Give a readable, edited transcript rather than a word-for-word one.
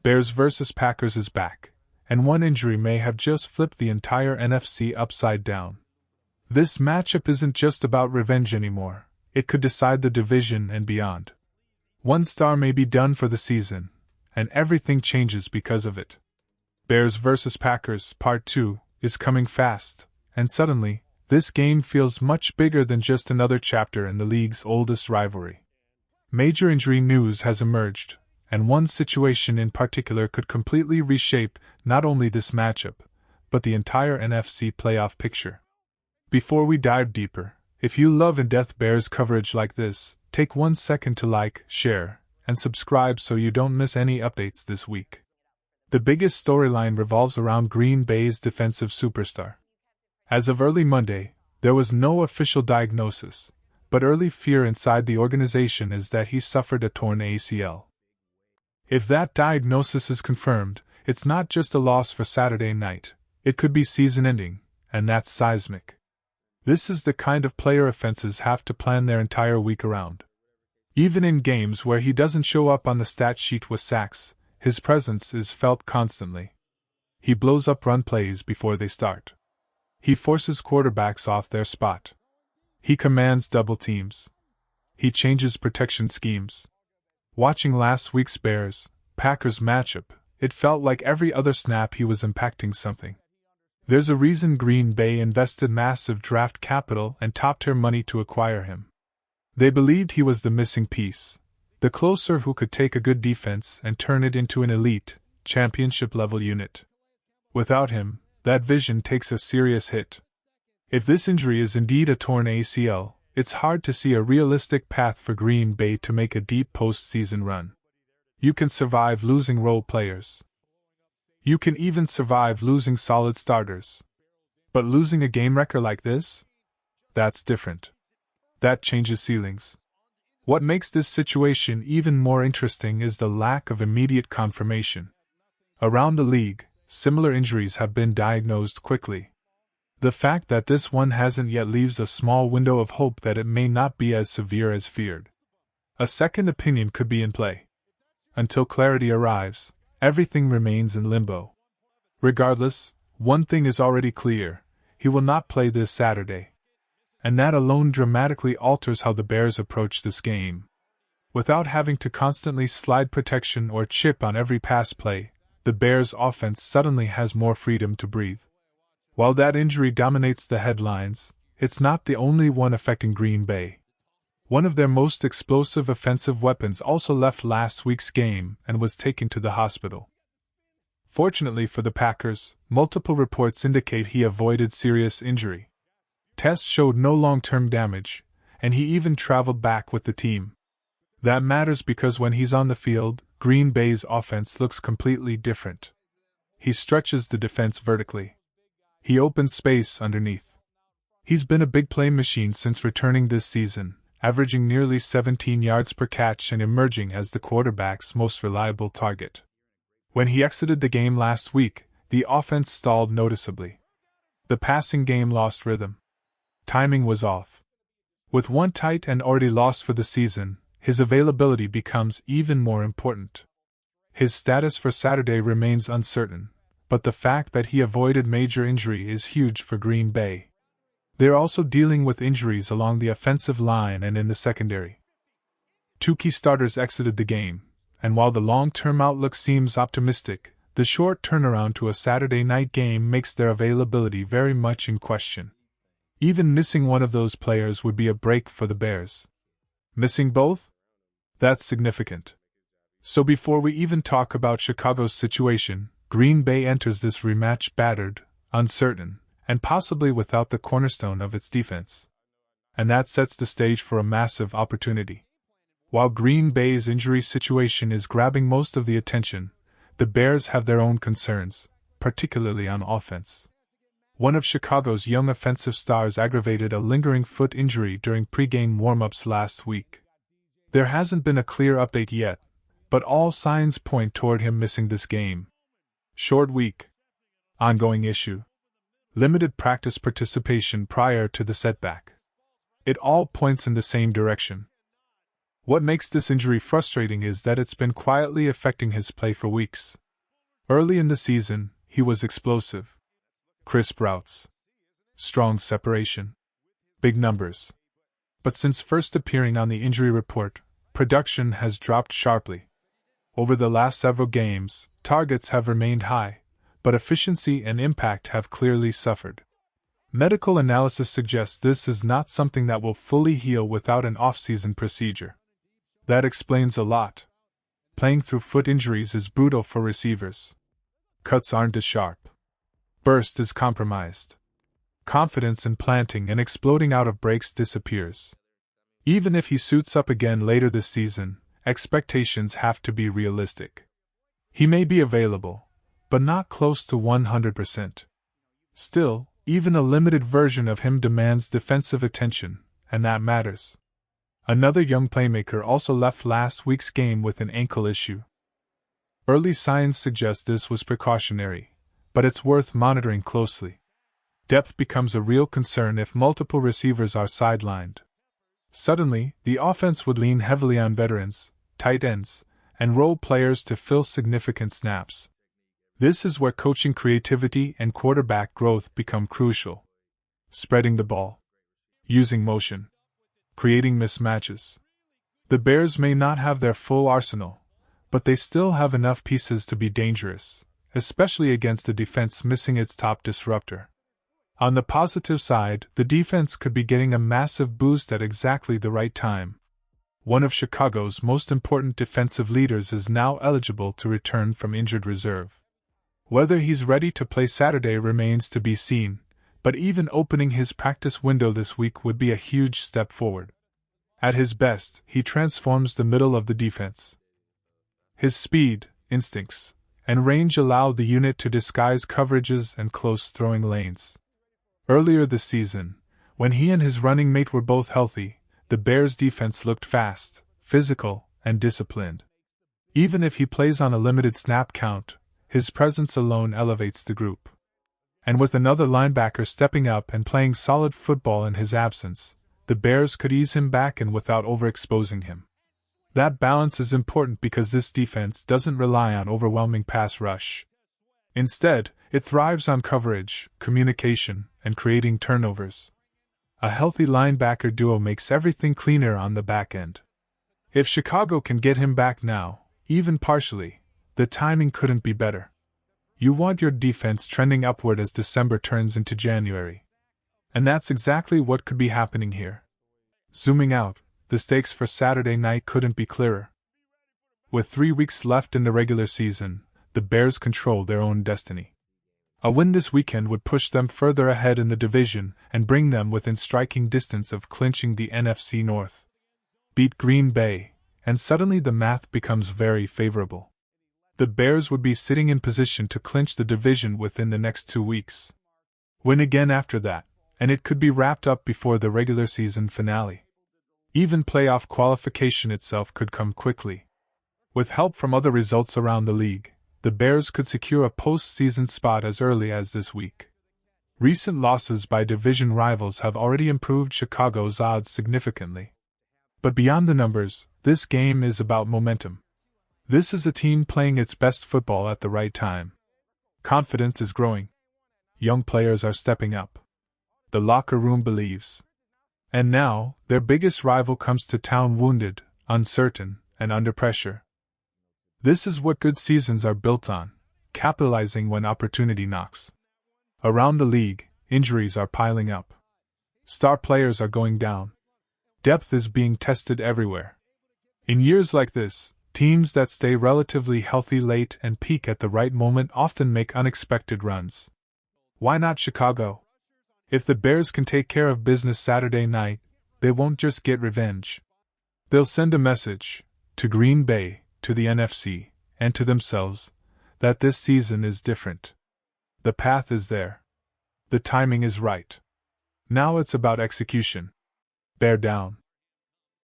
Bears vs. Packers is back, and one injury may have just flipped the entire NFC upside down. This matchup isn't just about revenge anymore, it could decide the division and beyond. One star may be done for the season, and everything changes because of it. Bears vs. Packers, Part 2, is coming fast, and suddenly, this game feels much bigger than just another chapter in the league's oldest rivalry. Major injury news has emerged, and one situation in particular could completely reshape not only this matchup, but the entire NFC playoff picture. Before we dive deeper, if you love in-depth Bears coverage like this, take 1 second to like, share, and subscribe so you don't miss any updates this week. The biggest storyline revolves around Green Bay's defensive superstar. As of early Monday, there was no official diagnosis, but early fear inside the organization is that he suffered a torn ACL. If that diagnosis is confirmed, it's not just a loss for Saturday night, it could be season-ending, and that's seismic. This is the kind of player offenses have to plan their entire week around. Even in games where he doesn't show up on the stat sheet with sacks, his presence is felt constantly. He blows up run plays before they start. He forces quarterbacks off their spot. He commands double teams. He changes protection schemes. Watching last week's Bears-Packers matchup, it felt like every other snap he was impacting something. There's a reason Green Bay invested massive draft capital and top-tier money to acquire him. They believed he was the missing piece, the closer who could take a good defense and turn it into an elite, championship-level unit. Without him, that vision takes a serious hit. If this injury is indeed a torn ACL, it's hard to see a realistic path for Green Bay to make a deep postseason run. You can survive losing role players. You can even survive losing solid starters. But losing a game-wrecker like this? That's different. That changes ceilings. What makes this situation even more interesting is the lack of immediate confirmation. Around the league, similar injuries have been diagnosed quickly. The fact that this one hasn't yet leaves a small window of hope that it may not be as severe as feared. A second opinion could be in play. Until clarity arrives, everything remains in limbo. Regardless, one thing is already clear: he will not play this Saturday. And that alone dramatically alters how the Bears approach this game. Without having to constantly slide protection or chip on every pass play, the Bears' offense suddenly has more freedom to breathe. While that injury dominates the headlines, it's not the only one affecting Green Bay. One of their most explosive offensive weapons also left last week's game and was taken to the hospital. Fortunately for the Packers, multiple reports indicate he avoided serious injury. Tests showed no long-term damage, and he even traveled back with the team. That matters because when he's on the field, Green Bay's offense looks completely different. He stretches the defense vertically. He opens space underneath. He's been a big play machine since returning this season, averaging nearly 17 yards per catch and emerging as the quarterback's most reliable target. When he exited the game last week, the offense stalled noticeably. The passing game lost rhythm. Timing was off. With one tight end already lost for the season, his availability becomes even more important. His status for Saturday remains uncertain, but the fact that he avoided major injury is huge for Green Bay. They're also dealing with injuries along the offensive line and in the secondary. Two key starters exited the game, and while the long-term outlook seems optimistic, the short turnaround to a Saturday night game makes their availability very much in question. Even missing one of those players would be a break for the Bears. Missing both? That's significant. So before we even talk about Chicago's situation, Green Bay enters this rematch battered, uncertain, and possibly without the cornerstone of its defense. And that sets the stage for a massive opportunity. While Green Bay's injury situation is grabbing most of the attention, the Bears have their own concerns, particularly on offense. One of Chicago's young offensive stars aggravated a lingering foot injury during pre-game warm-ups last week. There hasn't been a clear update yet, but all signs point toward him missing this game. Short week. Ongoing issue. Limited practice participation prior to the setback. It all points in the same direction. What makes this injury frustrating is that it's been quietly affecting his play for weeks. Early in the season, he was explosive. Crisp routes. Strong separation. Big numbers. But since first appearing on the injury report, production has dropped sharply. Over the last several games, targets have remained high, but efficiency and impact have clearly suffered. Medical analysis suggests this is not something that will fully heal without an off-season procedure. That explains a lot. Playing through foot injuries is brutal for receivers. Cuts aren't as sharp. Burst is compromised. Confidence in planting and exploding out of breaks disappears. Even if he suits up again later this season, expectations have to be realistic. He may be available, but not close to 100%. Still, even a limited version of him demands defensive attention, and that matters. Another young playmaker also left last week's game with an ankle issue. Early signs suggest this was precautionary, but it's worth monitoring closely. Depth becomes a real concern if multiple receivers are sidelined. Suddenly, the offense would lean heavily on veterans, tight ends, and role players to fill significant snaps. This is where coaching creativity and quarterback growth become crucial. Spreading the ball. Using motion. Creating mismatches. The Bears may not have their full arsenal, but they still have enough pieces to be dangerous, especially against a defense missing its top disruptor. On the positive side, the defense could be getting a massive boost at exactly the right time. One of Chicago's most important defensive leaders is now eligible to return from injured reserve. Whether he's ready to play Saturday remains to be seen, but even opening his practice window this week would be a huge step forward. At his best, he transforms the middle of the defense. His speed, instincts, and range allow the unit to disguise coverages and close throwing lanes. Earlier this season, when he and his running mate were both healthy, the Bears' defense looked fast, physical, and disciplined. Even if he plays on a limited snap count, his presence alone elevates the group. And with another linebacker stepping up and playing solid football in his absence, the Bears could ease him back in without overexposing him. That balance is important because this defense doesn't rely on overwhelming pass rush. Instead, it thrives on coverage, communication, and creating turnovers. A healthy linebacker duo makes everything cleaner on the back end. If Chicago can get him back now, even partially, the timing couldn't be better. You want your defense trending upward as December turns into January. And that's exactly what could be happening here. Zooming out, the stakes for Saturday night couldn't be clearer. With 3 weeks left in the regular season, the Bears control their own destiny. A win this weekend would push them further ahead in the division and bring them within striking distance of clinching the NFC North. Beat Green Bay, and suddenly the math becomes very favorable. The Bears would be sitting in position to clinch the division within the next 2 weeks. Win again after that, and it could be wrapped up before the regular season finale. Even playoff qualification itself could come quickly. With help from other results around the league, the Bears could secure a postseason spot as early as this week. Recent losses by division rivals have already improved Chicago's odds significantly. But beyond the numbers, this game is about momentum. This is a team playing its best football at the right time. Confidence is growing. Young players are stepping up. The locker room believes. And now, their biggest rival comes to town wounded, uncertain, and under pressure. This is what good seasons are built on, capitalizing when opportunity knocks. Around the league, injuries are piling up. Star players are going down. Depth is being tested everywhere. In years like this, teams that stay relatively healthy late and peak at the right moment often make unexpected runs. Why not Chicago? If the Bears can take care of business Saturday night, they won't just get revenge. They'll send a message, to Green Bay, to the NFC, and to themselves, that this season is different. The path is there. The timing is right. Now it's about execution. Bear down.